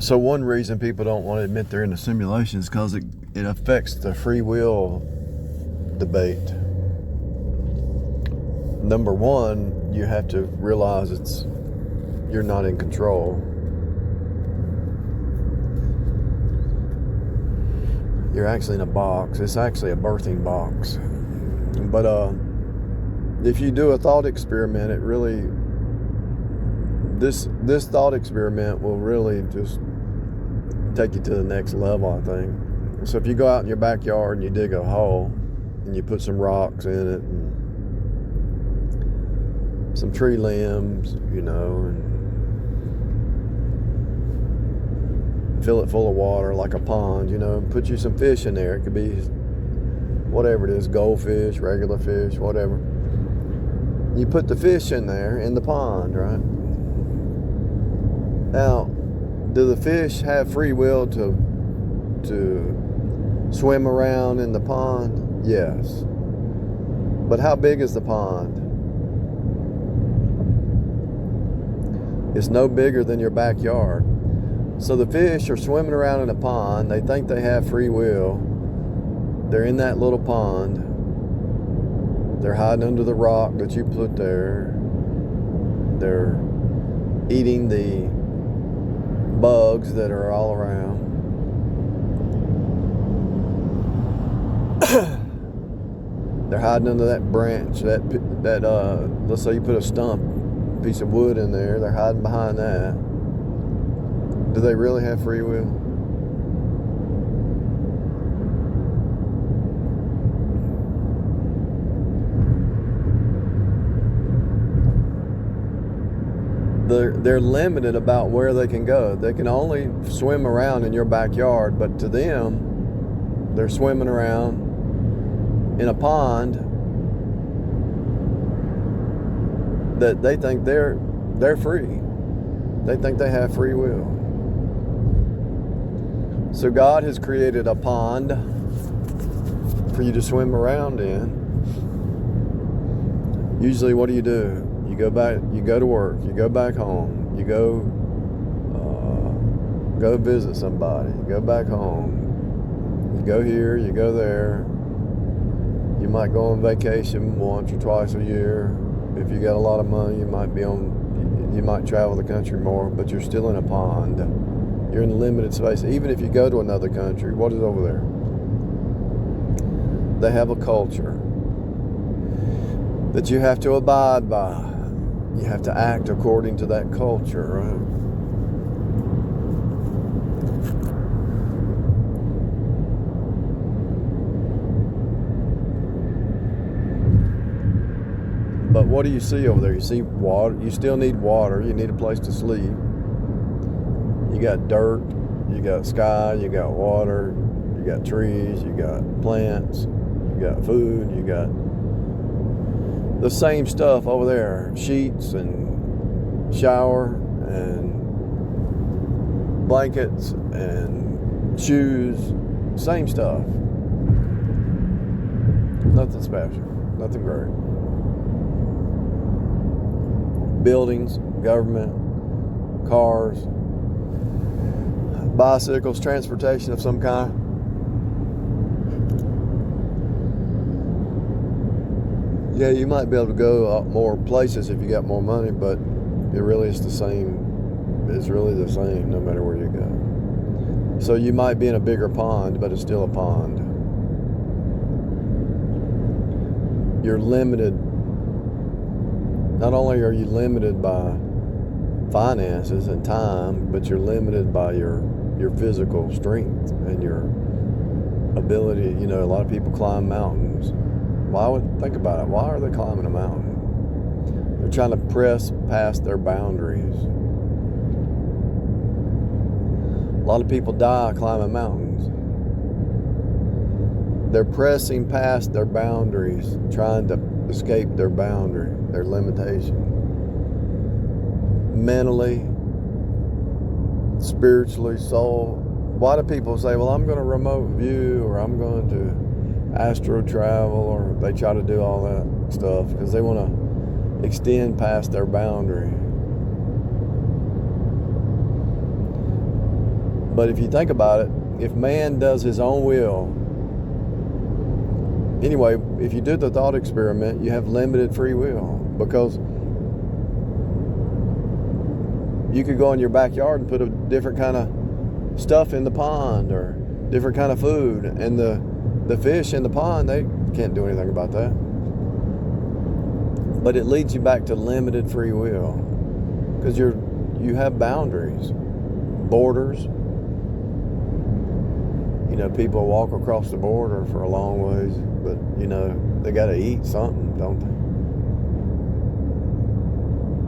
So one reason people don't want to admit they're in a simulation is because it affects the free will debate. Number one, you have to realize you're not in control. You're actually in a box. It's actually a birthing box. But if you do a thought experiment, it really, this thought experiment will really just take you to the next level, I think. So if you go out in your backyard and you dig a hole and you put some rocks in it and some tree limbs, and fill it full of water like a pond, put you some fish in there. It could be whatever it is, goldfish, regular fish, whatever. You put the fish in there in the pond, right? Now, do the fish have free will to swim around in the pond? Yes. But how big is the pond? It's no bigger than your backyard. So the fish are swimming around in a pond. They think they have free will. They're in that little pond. They're hiding under the rock that you put there. They're eating the bugs that are all around. They're hiding under that branch, that let's say you put a piece of wood in there. They're hiding behind that. Do they really have free will? They're limited about where they can go. They can only swim around in your backyard, but to them, they're swimming around in a pond that they think they're free. They think they have free will. So God has created a pond for you to swim around in. Usually, what do? You go to work, you go back home, you go visit somebody, you go back home, you go here, you go there. You might go on vacation once or twice a year. If you got a lot of money, you might travel the country more, but you're still in a pond. You're in limited space. Even if you go to another country, what is over there? They have a culture that you have to abide by. You have to act according to that culture, right? But what do you see over there? You see water. You still need water. You need a place to sleep. You got dirt. You got sky. You got water. You got trees. You got plants. You got food. You got the same stuff over there. Sheets and shower and blankets and shoes. Same stuff. Nothing special. Nothing great. Buildings, government, cars, bicycles, transportation of some kind. Yeah, you might be able to go more places if you got more money, but it really is the same. It's really the same no matter where you go. So you might be in a bigger pond, but it's still a pond. You're limited. Not only are you limited by finances and time, but you're limited by your physical strength and your ability. A lot of people climb mountains. Think about it. Why are they climbing a mountain? They're trying to press past their boundaries. A lot of people die climbing mountains. They're pressing past their boundaries, trying to escape their boundary, their limitation. Mentally, spiritually, soul. Why do people say, well, I'm going to remote view, or I'm going to astro travel, or they try to do all that stuff because they want to extend past their boundary. But if you think about it, if man does his own will, anyway, if you do the thought experiment, you have limited free will, because you could go in your backyard and put a different kind of stuff in the pond or different kind of food, and the fish in the pond, they can't do anything about that. But it leads you back to limited free will, because you have boundaries, borders. You know, people walk across the border for a long ways, but you know, they got to eat something, don't they?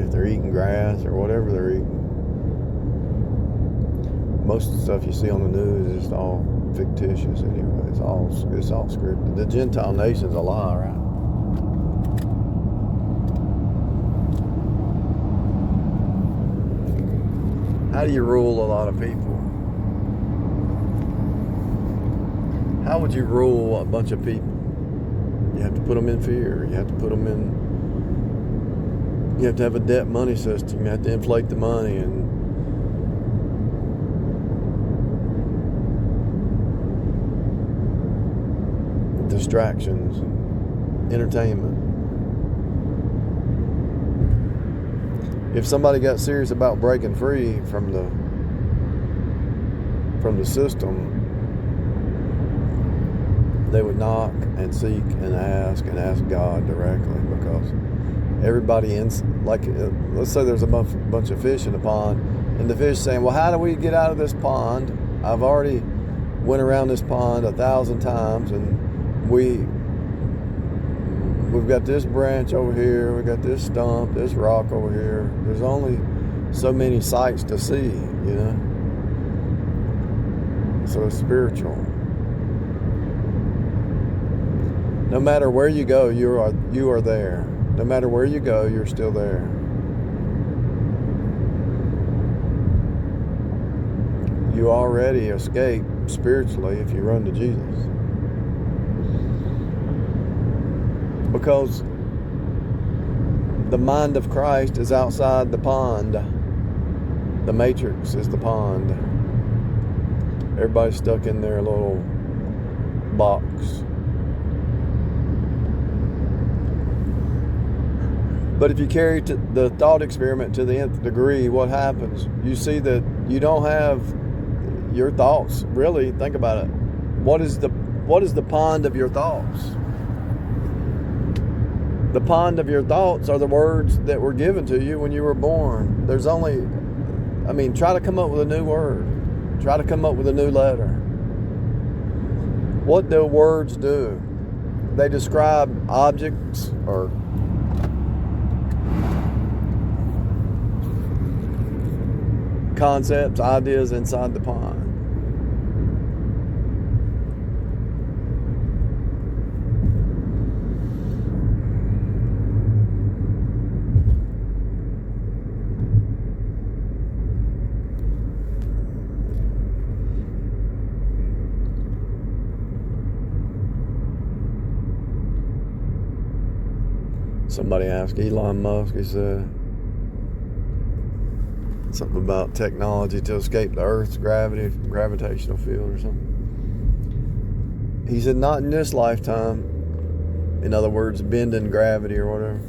If they're eating grass or whatever they're eating. Most of the stuff you see on the news is just all fictitious anyway. It's all scripted. The Gentile nation's a lie, right? How do you rule a lot of people? How would you rule a bunch of people? You have to put them in fear. You have to put them in. You have to have a debt money system. You have to inflate the money and distractions, entertainment. If somebody got serious about breaking free from the system, they would knock and seek and ask God directly, because everybody let's say there's a bunch of fish in the pond, and the fish saying, well, how do we get out of this pond? I've already went around this pond 1,000 times, and we've got this branch over here, we got this stump, this rock over here. There's only so many sights to see, you know. So it's spiritual. No matter where you go, you are there. No matter where you go, you're still there. You already escape spiritually if you run to Jesus. Because the mind of Christ is outside the pond. The matrix is the pond. Everybody's stuck in their little box. But if you carry the thought experiment to the nth degree, what happens? You see that you don't have your thoughts. Really, think about it. What is the pond of your thoughts? The pond of your thoughts are the words that were given to you when you were born. Try to come up with a new word. Try to come up with a new letter. What do words do? They describe objects or concepts, ideas inside the pond. Somebody asked Elon Musk, he said something about technology to escape the Earth's gravitational field or something. He said, not in this lifetime. In other words, bending gravity or whatever.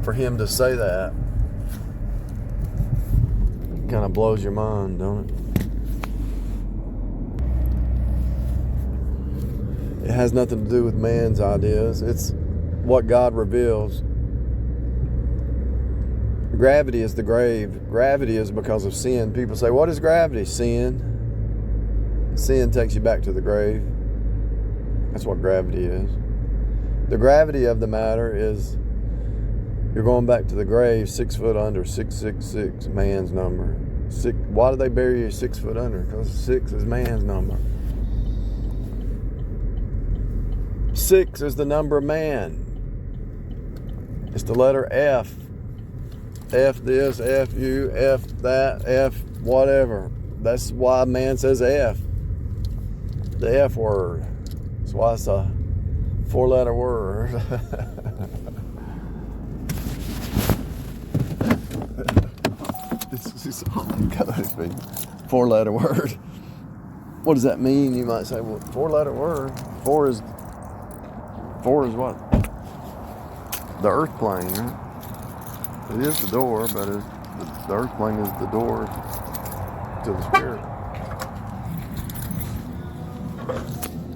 For him to say that kind of blows your mind, don't it? It has nothing to do with man's ideas. It's what God reveals. Gravity is the grave. Gravity is because of sin. People say, what is gravity? Sin. Sin takes you back to the grave. That's what gravity is. The gravity of the matter is you're going back to the grave 6 foot under, 666, man's number. Why do they bury you 6 foot under? Because 6 is man's number. 6 is the number of man. It's the letter F. F this, F you, F that, F whatever. That's why man says F. The F word. That's why it's a 4-letter word. Code of speech. 4-letter word. What does that mean? You might say, well, 4-letter word. Four is what? The earth plane, right? It is the door, but the earth plane is the door to the spirit.